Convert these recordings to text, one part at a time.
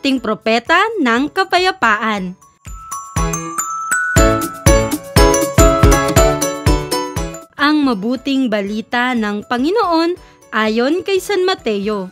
munting propeta ng kapayapaan. Ang mabuting balita ng Panginoon ayon kay San Mateo.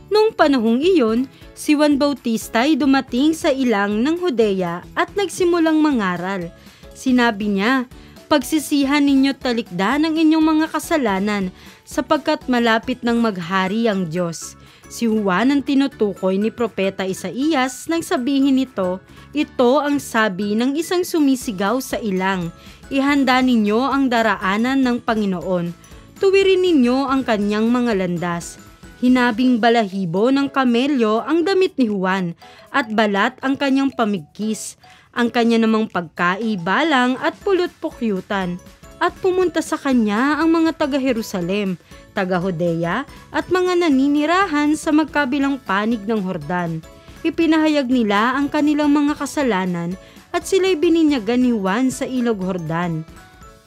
Nung panahong iyon, si Juan Bautista ay dumating sa ilang ng Judea at nagsimulang mangaral. Sinabi niya, "Pagsisihan ninyo talikdan ang inyong mga kasalanan, sapagkat malapit nang maghari ang Diyos." Si Juan ang tinutukoy ni Propeta Isaías nang sabihin nito, "Ito ang sabi ng isang sumisigaw sa ilang, ihanda ninyo ang daraanan ng Panginoon, tuwirin ninyo ang kanyang mga landas." Hinabing balahibo ng kamelyo ang damit ni Juan, at balat ang kanyang pamigkis, ang kanya namang pagkaibalang at pulot-pukyutan. At pumunta sa kanya ang mga taga-Jerusalem, taga-Judea at mga naninirahan sa magkabilang panig ng Jordan. Ipinahayag nila ang kanilang mga kasalanan at sila'y bininyagan ni Juan sa ilog Jordan.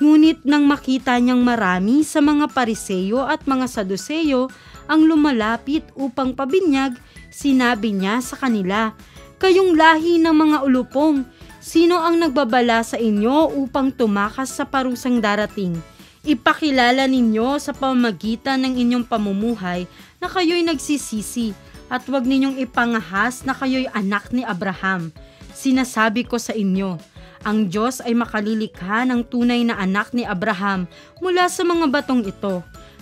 Ngunit nang makita niyang marami sa mga Pariseyo at mga Saduseyo ang lumalapit upang pabinyag, sinabi niya sa kanila, "Kayong lahi ng mga ulupong, sino ang nagbabala sa inyo upang tumakas sa parusang darating? Ipakilala ninyo sa pamamagitan ng inyong pamumuhay na kayo'y nagsisisi, at huwag ninyong ipangahas na kayo'y anak ni Abraham. Sinasabi ko sa inyo, ang Diyos ay makalilikha ng tunay na anak ni Abraham mula sa mga batong ito.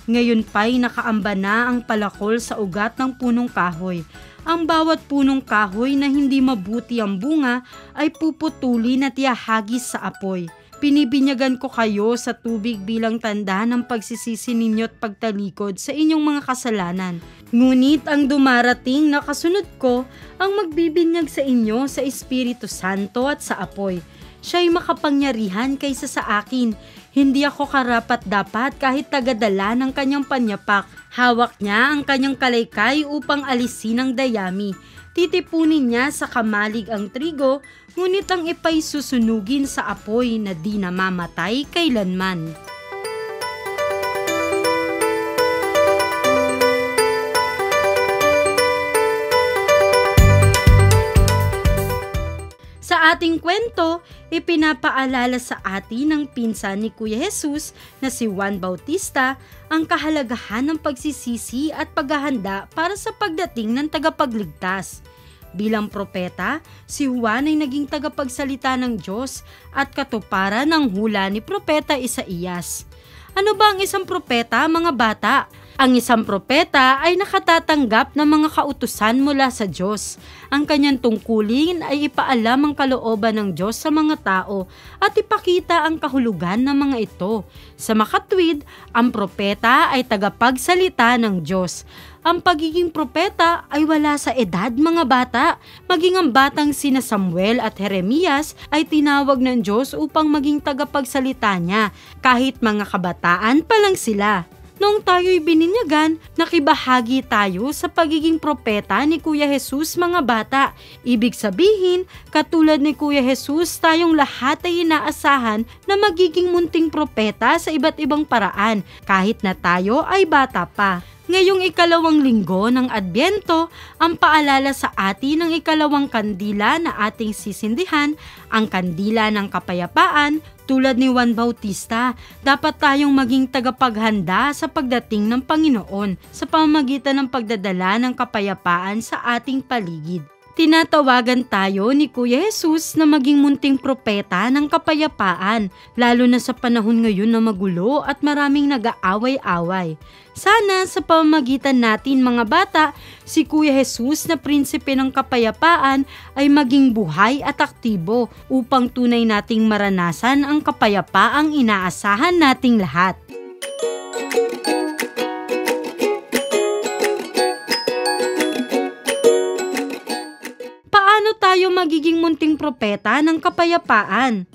Ngayon pa'y nakaamba na ang palakol sa ugat ng punong kahoy. Ang bawat punong kahoy na hindi mabuti ang bunga ay puputulin at ihahagis sa apoy. Pinibinyagan ko kayo sa tubig bilang tanda ng pagsisisi ninyo at pagtalikod sa inyong mga kasalanan. Ngunit ang dumarating na kasunod ko ang magbibinyag sa inyo sa Espiritu Santo at sa apoy. Siya'y makapangyarihan kaysa sa akin. Hindi ako karapat-dapat kahit tagadala ng kanyang panyapak. Hawak niya ang kanyang kalaykay upang alisin ang dayami. Titipunin niya sa kamalig ang trigo, ngunit ang ipa'y susunugin sa apoy na di namamatay kailanman." Sa ating kwento, ipinapaalala sa atin ng pinsan ni Kuya Jesus na si Juan Bautista ang kahalagahan ng pagsisisi at paghahanda para sa pagdating ng tagapagligtas. Bilang propeta, si Juan ay naging tagapagsalita ng Diyos at katuparan ng hula ni Propeta Isaías. Ano ba ang isang propeta, mga bata? Ang isang propeta ay nakatatanggap ng mga kautusan mula sa Diyos. Ang kanyang tungkulin ay ipaalam ang kalooban ng Diyos sa mga tao at ipakita ang kahulugan ng mga ito. Sa makatwid, ang propeta ay tagapagsalita ng Diyos. Ang pagiging propeta ay wala sa edad, mga bata. Maging ang batang sina Samuel at Jeremias ay tinawag ng Diyos upang maging tagapagsalita niya, kahit mga kabataan pa lang sila. Noong tayo'y bininyagan, nakibahagi tayo sa pagiging propeta ni Kuya Jesus, mga bata. Ibig sabihin, katulad ni Kuya Jesus, tayong lahat ay inaasahan na magiging munting propeta sa iba't ibang paraan, kahit na tayo ay bata pa. Ngayong ikalawang linggo ng Adbyento, ang paalala sa atin ng ikalawang kandila na ating sisindihan, ang kandila ng kapayapaan. Tulad ni Juan Bautista, dapat tayong maging tagapaghanda sa pagdating ng Panginoon sa pamamagitan ng pagdadala ng kapayapaan sa ating paligid. Tinatawagan tayo ni Kuya Jesus na maging munting propeta ng kapayapaan, lalo na sa panahon ngayon na magulo at maraming nag-aaway-away. Sana sa pamamagitan natin, mga bata, si Kuya Jesus na prinsipe ng kapayapaan ay maging buhay at aktibo upang tunay nating maranasan ang kapayapaang inaasahan nating lahat. Paano tayo magiging munting propeta ng kapayapaan?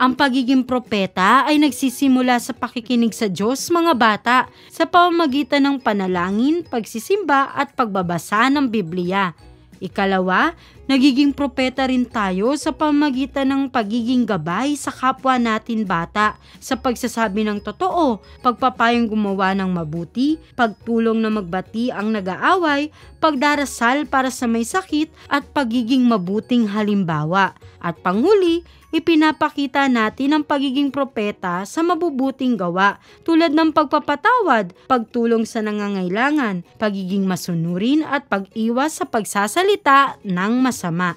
Ang pagiging propeta ay nagsisimula sa pakikinig sa Diyos, mga bata, sa pamamagitan ng panalangin, pagsisimba at pagbabasa ng Biblia. Ikalawa, nagiging propeta rin tayo sa pamamagitan ng pagiging gabay sa kapwa natin bata, sa pagsasabi ng totoo, pagpapayong gumawa ng mabuti, pagtulong na magbati ang nag-aaway, pagdarasal para sa may sakit at pagiging mabuting halimbawa. At panghuli, ipinapakita natin ang pagiging propeta sa mabubuting gawa tulad ng pagpapatawad, pagtulong sa nangangailangan, pagiging masunurin at pag-iwas sa pagsasalita ng masama.